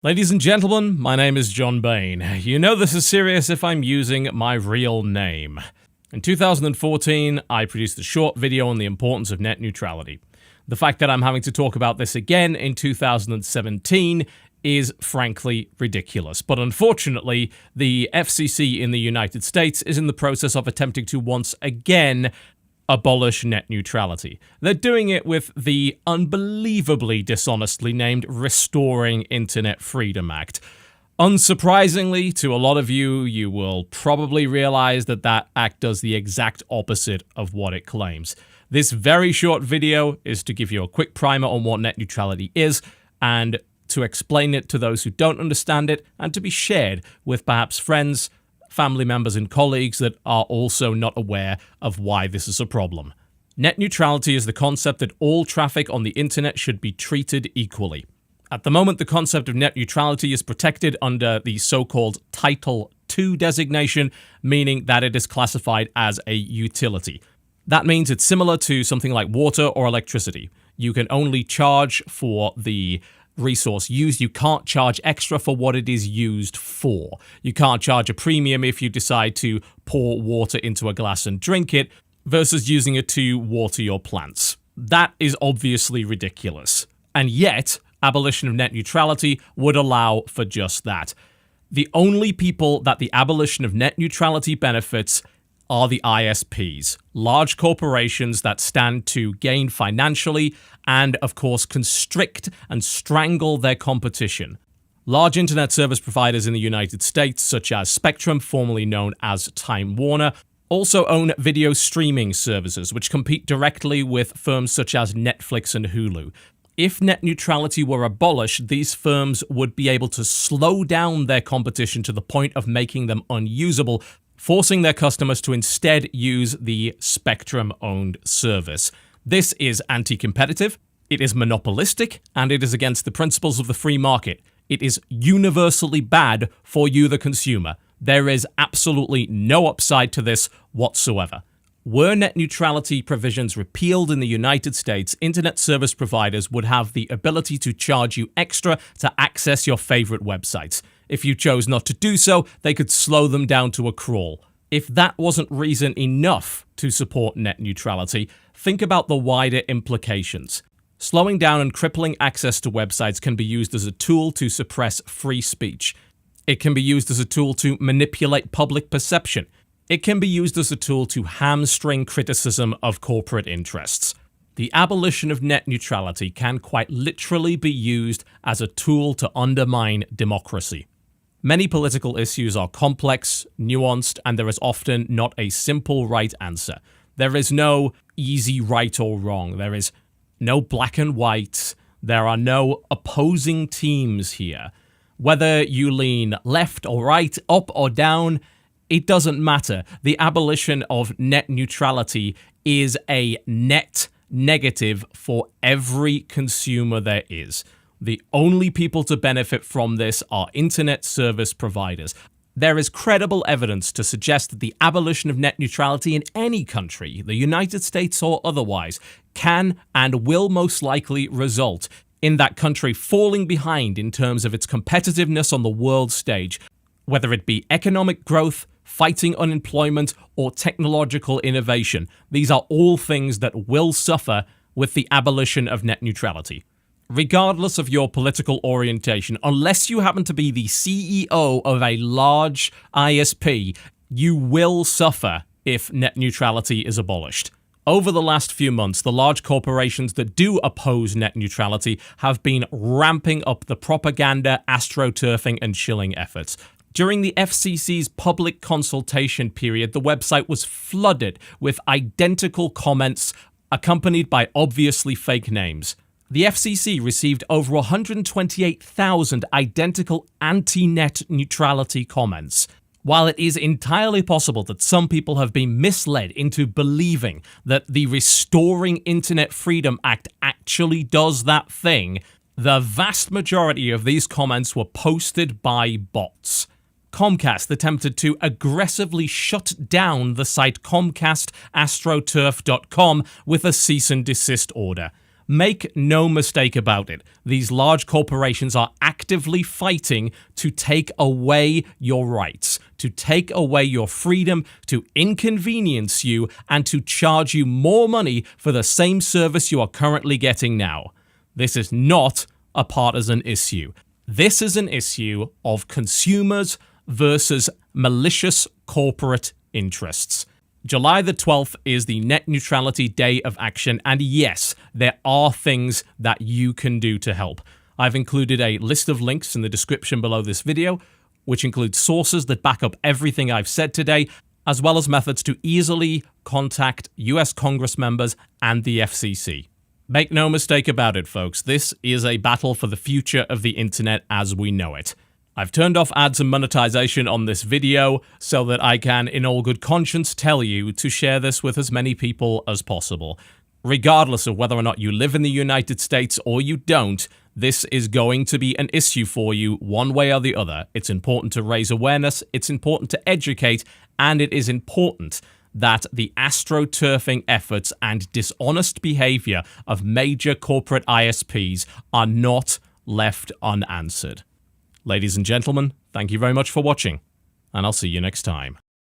Ladies and gentlemen, my name is John Bain. You know this is serious if I'm using my real name. In 2014, I produced a short video on the importance of net neutrality. The fact that I'm having to talk about this again in 2017 is frankly ridiculous. But unfortunately, the FCC in the United States is in the process of attempting to once again abolish net neutrality. They're doing it with the unbelievably dishonestly named Restoring Internet Freedom Act. Unsurprisingly, to a lot of you, you will probably realize that that act does the exact opposite of what it claims. This very short video is to give you a quick primer on what net neutrality is and to explain it to those who don't understand it and to be shared with perhaps friends, family members and colleagues that are also not aware of why this is a problem. Net neutrality is the concept that all traffic on the internet should be treated equally. At the moment, the concept of net neutrality is protected under the so-called Title II designation, meaning that it is classified as a utility. That means it's similar to something like water or electricity. You can only charge for the resource used. You can't charge extra for what it is used for. You can't charge a premium if you decide to pour water into a glass and drink it versus using it to water your plants. That is obviously ridiculous. And yet, abolition of net neutrality would allow for just that. The only people that the abolition of net neutrality benefits are the ISPs, large corporations that stand to gain financially and, of course, constrict and strangle their competition. Large internet service providers in the United States, such as Spectrum, formerly known as Time Warner, also own video streaming services, which compete directly with firms such as Netflix and Hulu. If net neutrality were abolished, these firms would be able to slow down their competition to the point of making them unusable, forcing their customers to instead use the Spectrum-owned service. This is anti-competitive, it is monopolistic, and it is against the principles of the free market. It is universally bad for you, the consumer. There is absolutely no upside to this whatsoever. Were net neutrality provisions repealed in the United States, internet service providers would have the ability to charge you extra to access your favorite websites. If you chose not to do so, they could slow them down to a crawl. If that wasn't reason enough to support net neutrality, think about the wider implications. Slowing down and crippling access to websites can be used as a tool to suppress free speech. It can be used as a tool to manipulate public perception. It can be used as a tool to hamstring criticism of corporate interests. The abolition of net neutrality can quite literally be used as a tool to undermine democracy. Many political issues are complex, nuanced, and there is often not a simple right answer. There is no easy right or wrong. There is no black and white. There are no opposing teams here. Whether you lean left or right, up or down, it doesn't matter. The abolition of net neutrality is a net negative for every consumer there is. The only people to benefit from this are internet service providers. There is credible evidence to suggest that the abolition of net neutrality in any country, the United States or otherwise, can and will most likely result in that country falling behind in terms of its competitiveness on the world stage, whether it be economic growth, fighting unemployment, or technological innovation. These are all things that will suffer with the abolition of net neutrality. Regardless of your political orientation, unless you happen to be the CEO of a large ISP, you will suffer if net neutrality is abolished. Over the last few months, the large corporations that do oppose net neutrality have been ramping up the propaganda, astroturfing, and shilling efforts. During the FCC's public consultation period, the website was flooded with identical comments accompanied by obviously fake names. The FCC received over 128,000 identical anti-net neutrality comments. While it is entirely possible that some people have been misled into believing that the Restoring Internet Freedom Act actually does that thing, the vast majority of these comments were posted by bots. Comcast attempted to aggressively shut down the site ComcastAstroturf.com with a cease and desist order. Make no mistake about it. These large corporations are actively fighting to take away your rights, to take away your freedom, to inconvenience you, and to charge you more money for the same service you are currently getting now. This is not a partisan issue. This is an issue of consumers versus malicious corporate interests. July the 12th is the Net Neutrality Day of Action, and yes, there are things that you can do to help. I've included a list of links in the description below this video, which includes sources that back up everything I've said today, as well as methods to easily contact US Congress members and the FCC. Make no mistake about it, folks, this is a battle for the future of the internet as we know it. I've turned off ads and monetization on this video so that I can, in all good conscience, tell you to share this with as many people as possible. Regardless of whether or not you live in the United States or you don't, this is going to be an issue for you one way or the other. It's important to raise awareness, it's important to educate, and it is important that the astroturfing efforts and dishonest behavior of major corporate ISPs are not left unanswered. Ladies and gentlemen, thank you very much for watching, and I'll see you next time.